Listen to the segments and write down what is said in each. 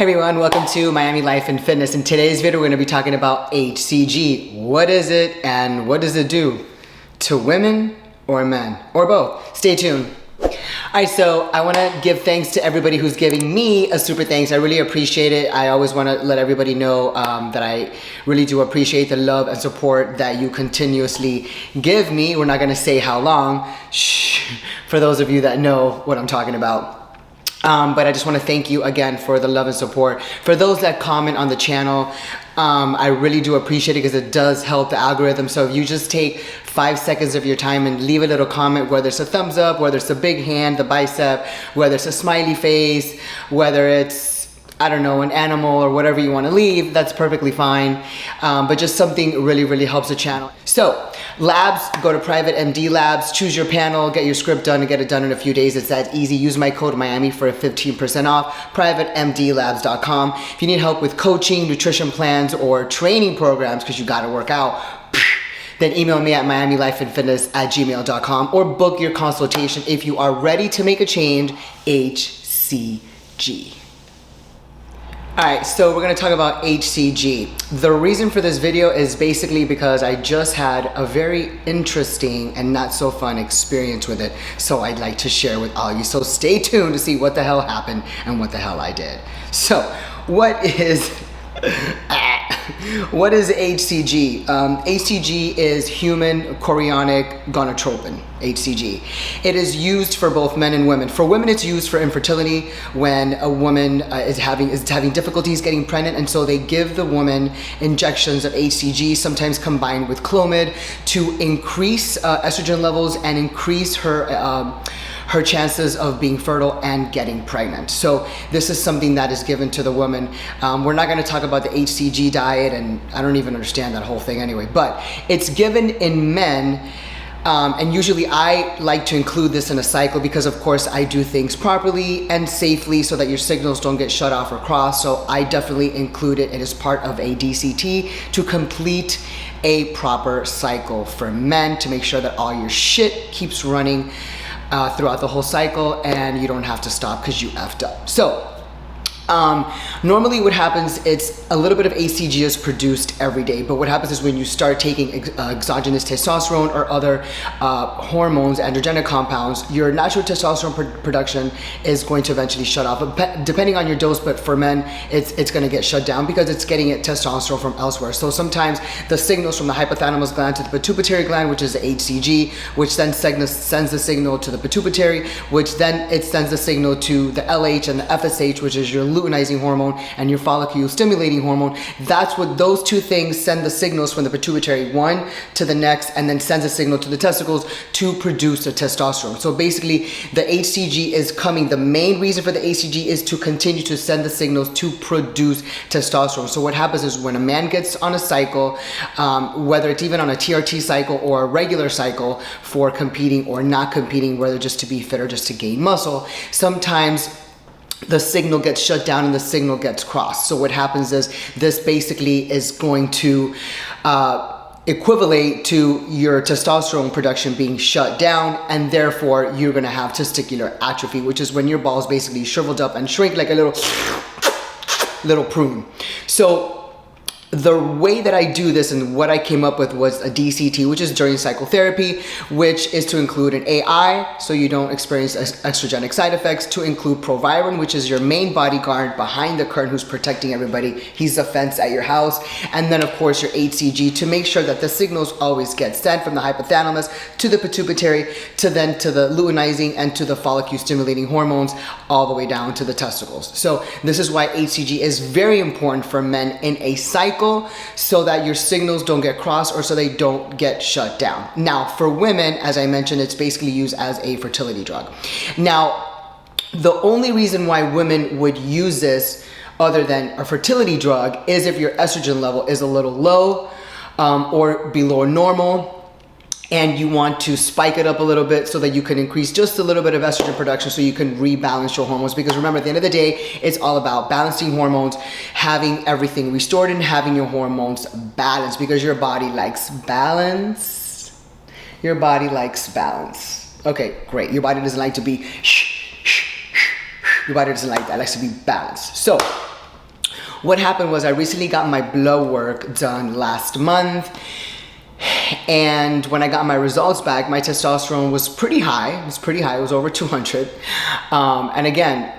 everyone, welcome to Miami Life and Fitness. In today's video, we're going to be talking about HCG. What is it and what does it do to women or men or both? Stay tuned. Alright, so I want to give thanks to everybody who's giving me a super thanks. I really appreciate it. I always want to let everybody know that I really do appreciate the love and support that you continuously give me. We're not going to say how long, shh, for those of you that know what I'm talking about. But I just want to thank you again for the love and support. For those that comment on the channel, I really do appreciate it because it does help the algorithm. So if you just take 5 seconds of your time and leave a little comment, whether it's a thumbs up, whether it's a big hand, the bicep, whether it's a smiley face, whether it's, I don't know, an animal or whatever you want to leave, that's perfectly fine. But just something really helps the channel. So labs, go to Private MD Labs, choose your panel, get your script done and get it done in a few days. It's that easy. Use my code Miami for 15% off, privatemdlabs.com. If you need help with coaching, nutrition plans, or training programs because you got to work out, then email me at miamilifeandfitness@gmail.com or book your consultation if you are ready to make a change, HCG. Alright, so we're going to talk about HCG. The reason for this video is basically because I just had a very interesting and not so fun experience with it. So I'd like to share with all of you. So stay tuned to see what the hell happened and what the hell I did. So what is HCG? HCG is human chorionic gonadotropin, HCG. It is used for both men and women. For women, it's used for infertility when a woman is having difficulties getting pregnant, and so they give the woman injections of HCG, sometimes combined with Clomid, to increase estrogen levels and increase her chances of being fertile and getting pregnant. So this is something that is given to the woman. We're not going to talk about the HCG diet, and I don't even understand that whole thing anyway, but it's given in men. And usually I like to include this in a cycle because of course I do things properly and safely so that your signals don't get shut off or crossed. So I definitely include it as part of a DCT to complete a proper cycle for men, to make sure that all your shit keeps running throughout the whole cycle and you don't have to stop because you effed up. So normally what happens, it's a little bit of HCG is produced every day, but what happens is when you start taking exogenous testosterone or other hormones, androgenic compounds, your natural testosterone production is going to eventually shut off, depending on your dose. But for men, it's going to get shut down because it's getting testosterone from elsewhere. So sometimes the signals from the hypothalamus gland to the pituitary gland, which is the HCG, which then sends the signal to the pituitary, which then it sends the signal to the LH and the FSH, which is your luteinizing hormone and your follicle stimulating hormone. That's what those two things send the signals from the pituitary one to the next, and then sends a signal to the testicles to produce the testosterone. So basically the HCG is coming. The main reason for the HCG is to continue to send the signals to produce testosterone. So what happens is when a man gets on a cycle, whether it's even on a TRT cycle or a regular cycle for competing or not competing, whether just to be fit or just to gain muscle, sometimes the signal gets shut down and the signal gets crossed. So what happens is this basically is going to equivalent to your testosterone production being shut down, and therefore you're going to have testicular atrophy, which is when your balls basically shriveled up and shrink like a little prune. So the way that I do this and what I came up with was a DCT, which is during cycle therapy, which is to include an AI so you don't experience estrogenic side effects, to include Proviron, which is your main bodyguard behind the curtain who's protecting everybody. He's the fence at your house. And then of course your HCG to make sure that the signals always get sent from the hypothalamus to the pituitary to then to the luteinizing and to the follicle stimulating hormones all the way down to the testicles. So this is why HCG is very important for men in a cycle, so that your signals don't get crossed or so they don't get shut down. Now for women, as I mentioned, it's basically used as a fertility drug. Now the only reason why women would use this other than a fertility drug is if your estrogen level is a little low or below normal, and you want to spike it up a little bit so that you can increase just a little bit of estrogen production so you can rebalance your hormones. Because remember, at the end of the day, it's all about balancing hormones, having everything restored and having your hormones balanced, because your body likes balance. Your body likes balance. Okay, great. Your body doesn't like to be your body doesn't like that. It likes to be balanced. So what happened was I recently got my blood work done last month. And when I got my results back, my testosterone was pretty high. It was pretty high. It was over 200. And again,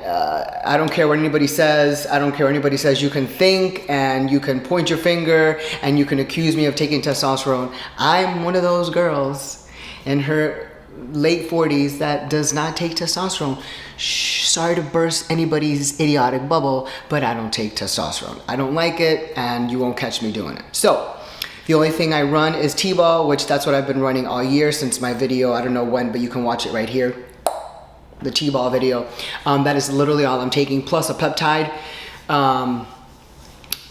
I don't care what anybody says. I don't care what anybody says. You can think and you can point your finger and you can accuse me of taking testosterone. I'm one of those girls in her late 40s that does not take testosterone. Sorry to burst anybody's idiotic bubble, but I don't take testosterone. I don't like it, and you won't catch me doing it. So the only thing I run is T-ball, which that's what I've been running all year since my video. I don't know when, but you can watch it right here. The T-ball video. That is literally all I'm taking, plus a peptide.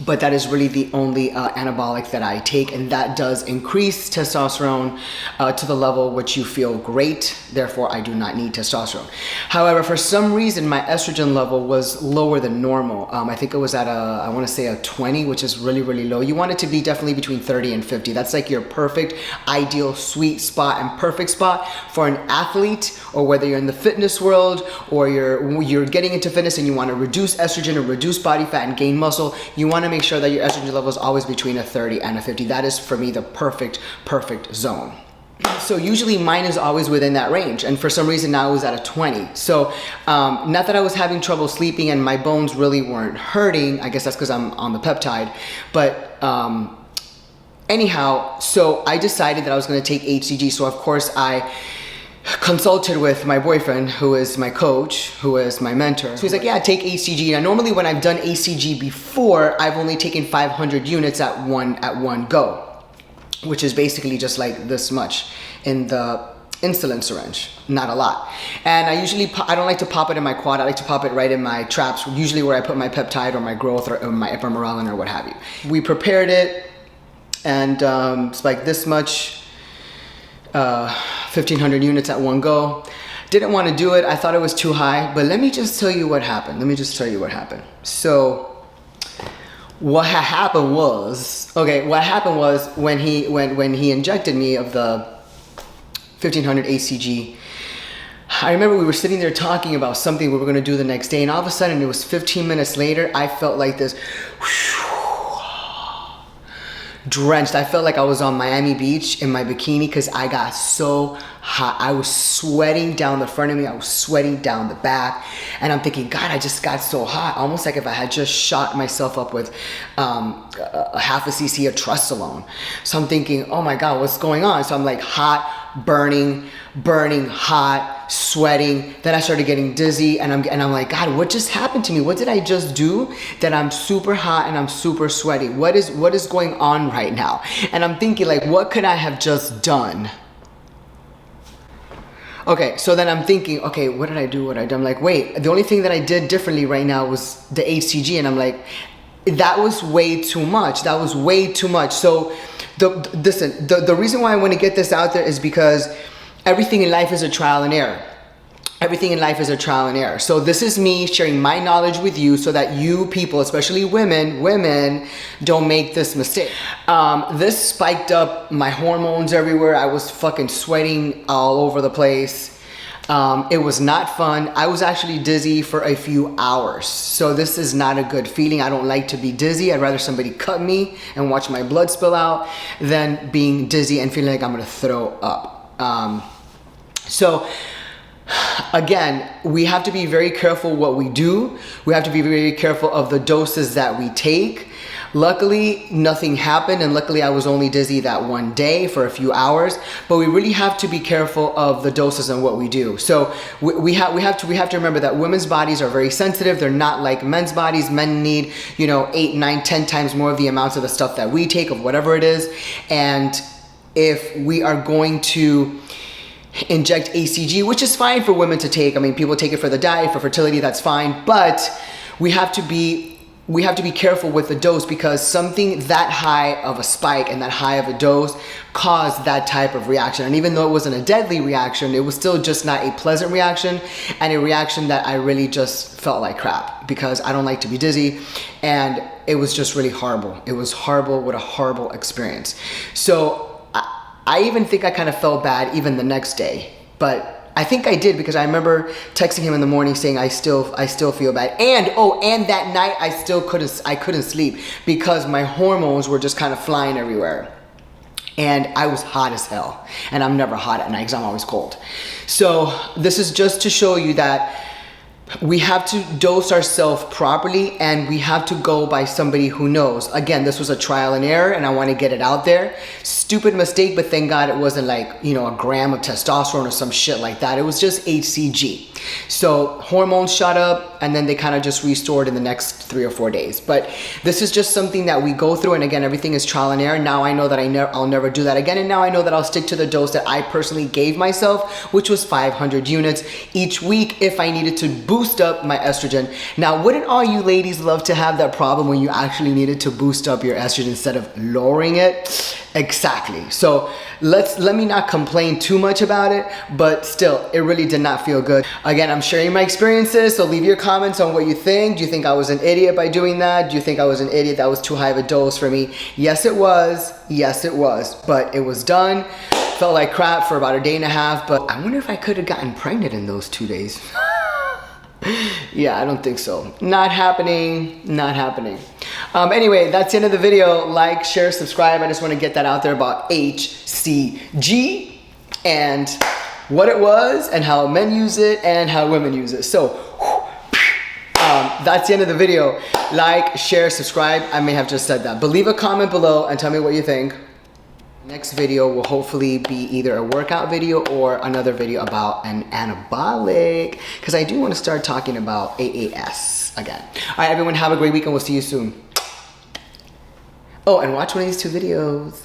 But that is really the only anabolic that I take, and that does increase testosterone to the level which you feel great. Therefore, I do not need testosterone. However, for some reason, my estrogen level was lower than normal. I think it was at I want to say a 20, which is really, really low. You want it to be definitely between 30 and 50. That's like your perfect, ideal, sweet spot and perfect spot for an athlete, or whether you're in the fitness world or you're getting into fitness and you want to reduce estrogen or reduce body fat and gain muscle. You want to make sure that your estrogen level is always between a 30 and a 50. That is, for me, the perfect zone. So usually mine is always within that range, and for some reason now it was at a 20. So not that I was having trouble sleeping and my bones really weren't hurting. I guess that's because I'm on the peptide. But anyhow, so I decided that I was going to take HCG. So of course I consulted with my boyfriend, who is my coach, who is my mentor. So he's like, yeah, take HCG. Now normally when I've done HCG before, I've only taken 500 units at one go, which is basically just like this much in the insulin syringe, not a lot. And I don't like to pop it in my quad. I like to pop it right in my traps, usually where I put my peptide or my growth or my ipamorelin or what have you. We prepared it, and it's like this much, 1,500 units at one go. Didn't want to do it. I thought it was too high, but let me just tell you what happened. So what happened was when he injected me of the 1,500 HCG, I remember we were sitting there talking about something we were going to do the next day, and all of a sudden it was 15 minutes later, I felt like this drenched. I felt like I was on Miami Beach in my bikini because I got so hot. I was sweating down the front of me. I was sweating down the back. And I'm thinking, God, I just got so hot. Almost like if I had just shot myself up with a half a cc of Trustolone. So I'm thinking, oh my God, what's going on? So I'm like hot, burning, hot, sweating. Then I started getting dizzy, and I'm like, God, what just happened to me? What did I just do that I'm super hot and I'm super sweaty? What is going on right now? And I'm thinking, like, what could I have just done? Okay, so then I'm thinking, okay, what did I do? I'm like, wait, the only thing that I did differently right now was the HCG, and I'm like, that was way too much. So the reason why I want to get this out there is because everything in life is a trial and error. So this is me sharing my knowledge with you so that you people, especially women don't make this mistake. This spiked up my hormones everywhere. I was fucking sweating all over the place. It was not fun. I was actually dizzy for a few hours. So this is not a good feeling. I don't like to be dizzy. I'd rather somebody cut me and watch my blood spill out than being dizzy and feeling like I'm gonna throw up. So again, we have to be very careful what we do. We have to be very careful of the doses that we take. Luckily, nothing happened, and luckily I was only dizzy that one day for a few hours, but we really have to be careful of the doses and what we do. So we have to remember that women's bodies are very sensitive. They're not like men's bodies. Men need, 8, 9, 10 times more of the amounts of the stuff that we take, of whatever it is. And if we are going to inject HCG, which is fine for women to take. I mean, people take it for the diet, for fertility, that's fine. But we have to be careful with the dose, because something that high of a spike and that high of a dose caused that type of reaction. And even though it wasn't a deadly reaction, it was still just not a pleasant reaction, and a reaction that I really just felt like crap, because I don't like to be dizzy, and it was just really horrible. It was horrible, with a horrible experience. So I even think I kind of felt bad even the next day, but I think I did, because I remember texting him in the morning saying I still feel bad. And and that night I couldn't sleep because my hormones were just kind of flying everywhere. And I was hot as hell. And I'm never hot at night because I'm always cold. So this is just to show you that we have to dose ourselves properly, and we have to go by somebody who knows. Again, this was a trial and error, and I want to get it out there. Stupid mistake, but thank God it wasn't like, you know, a gram of testosterone or some shit like that. It was just HCG. So hormones shot up, and then they kind of just restored in the next 3 or 4 days. But this is just something that we go through, and again, everything is trial and error. Now I know that I'll never do that again, and now I know that I'll stick to the dose that I personally gave myself, which was 500 units each week if I needed to boost up my estrogen. Now, wouldn't all you ladies love to have that problem when you actually needed to boost up your estrogen instead of lowering it? Exactly. So let me not complain too much about it, but still, it really did not feel good. Again, I'm sharing my experiences, so leave your comments on what you think. Do you think I was an idiot by doing that? Do you think I was an idiot? That was too high of a dose for me? Yes, it was. Yes, it was. But it was done. Felt like crap for about a day and a half, but I wonder if I could have gotten pregnant in those 2 days. Yeah, I don't think so. Not happening, not happening. Anyway, that's the end of the video. Like, share, subscribe. I just want to get that out there about HCG and what it was and how men use it and how women use it. So that's the end of the video. Like, share, subscribe. I may have just said that, but leave a comment below and tell me what you think. Next video will hopefully be either a workout video or another video about an anabolic, because I do want to start talking about AAS again. All right, everyone, have a great week and we'll see you soon. Oh, and watch one of these 2 videos.